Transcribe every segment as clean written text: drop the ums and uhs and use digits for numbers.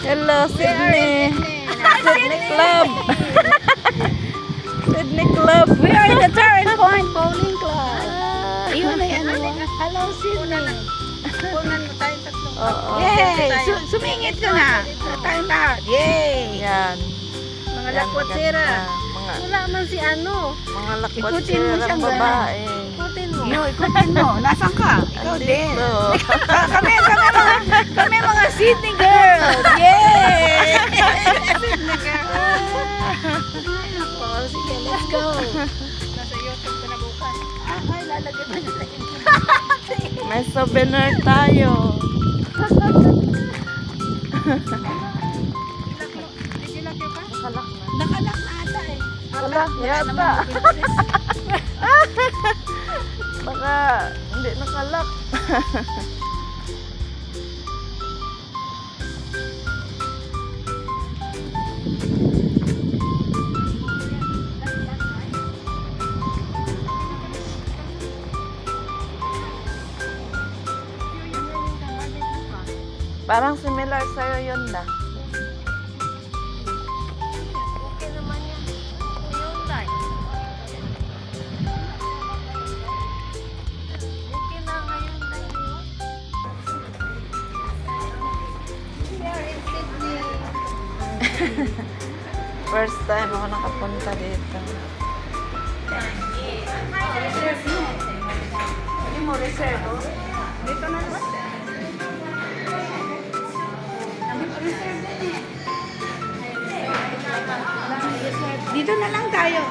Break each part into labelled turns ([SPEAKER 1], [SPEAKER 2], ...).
[SPEAKER 1] Hello, Sydney. Sydney Club. Sydney Club.
[SPEAKER 2] We are in the Turn Point Bowling Club. Ayun ay ano. Hello, Sydney.
[SPEAKER 3] Punan mo tayong tatlong.
[SPEAKER 1] Oo.
[SPEAKER 2] Yay! Sumingit ka na. Tayong lahat. Yay!
[SPEAKER 1] Yan.
[SPEAKER 3] Mga
[SPEAKER 1] Yan,
[SPEAKER 3] lakwat-sira.
[SPEAKER 1] Mga,
[SPEAKER 3] Wala man si ano.
[SPEAKER 1] mga
[SPEAKER 2] Ikutin mo
[SPEAKER 1] lakwat-sirang
[SPEAKER 2] siyang
[SPEAKER 1] babae.
[SPEAKER 3] Ikutin mo.
[SPEAKER 2] Yo, ikutin mo. Nasaan ka? Ikaw din.
[SPEAKER 1] Andito.
[SPEAKER 2] Kami mga Sydney girls. Yay!
[SPEAKER 3] Sydney girl.
[SPEAKER 2] Oh, sige, let's go.
[SPEAKER 3] Nasa YouTube ka na bukas.
[SPEAKER 2] Ay, lalagyan mo na lang.
[SPEAKER 1] May souvenir tayo.
[SPEAKER 3] Nagilak yun ka?
[SPEAKER 1] Nakalak na.
[SPEAKER 2] Nakalak na ata eh.
[SPEAKER 1] Wala, yata. Baka hindi nakalak. Parang similar sa'yo yun na.
[SPEAKER 3] Okay naman yan. Hyundai. Okay na ngayon na yun. We are in Sydney.
[SPEAKER 1] First time ako nakapunta dito.
[SPEAKER 3] Hindi mo reserve, oh. Dito na naman.
[SPEAKER 2] Dito na lang tayo.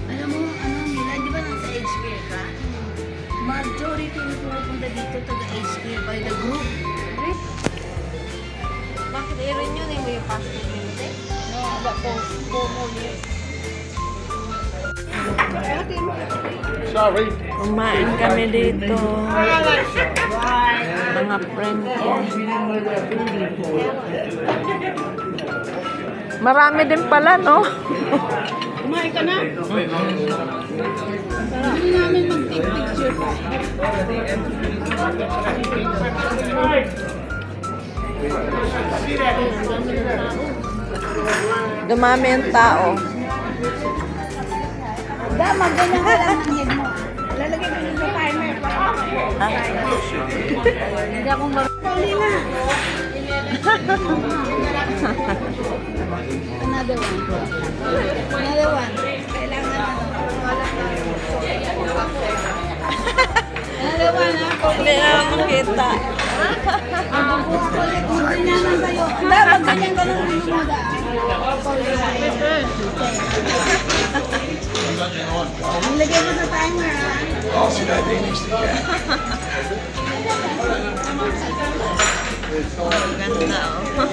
[SPEAKER 2] Alam mo, Mila, di ba nasa age fair ka? Majority na pumupunta dito taga-age fair by the group.
[SPEAKER 3] Bakit i-renew din mo yung passport mo? No, wala po. Bomo yun.
[SPEAKER 4] Sorry.
[SPEAKER 1] Kumain kami dito. Mga friend ko. Marami din pala, no?
[SPEAKER 2] Kumain ka na? Hindi namin mag-take picture pa.
[SPEAKER 1] Dumami yung tao.
[SPEAKER 2] Magganyan ka lang ng head mo. Lalagay ko yung timer.
[SPEAKER 3] Hindi akong
[SPEAKER 2] Pauli na. Another one. Another one. Kailangan Another one, ha?
[SPEAKER 1] Hindi na makita.
[SPEAKER 2] Magganyan lang tayo. Magganyan ka lang ng moda. Lagay mo sa timer, ha?
[SPEAKER 4] I'll see that Danish again.
[SPEAKER 1] Ganda, oh.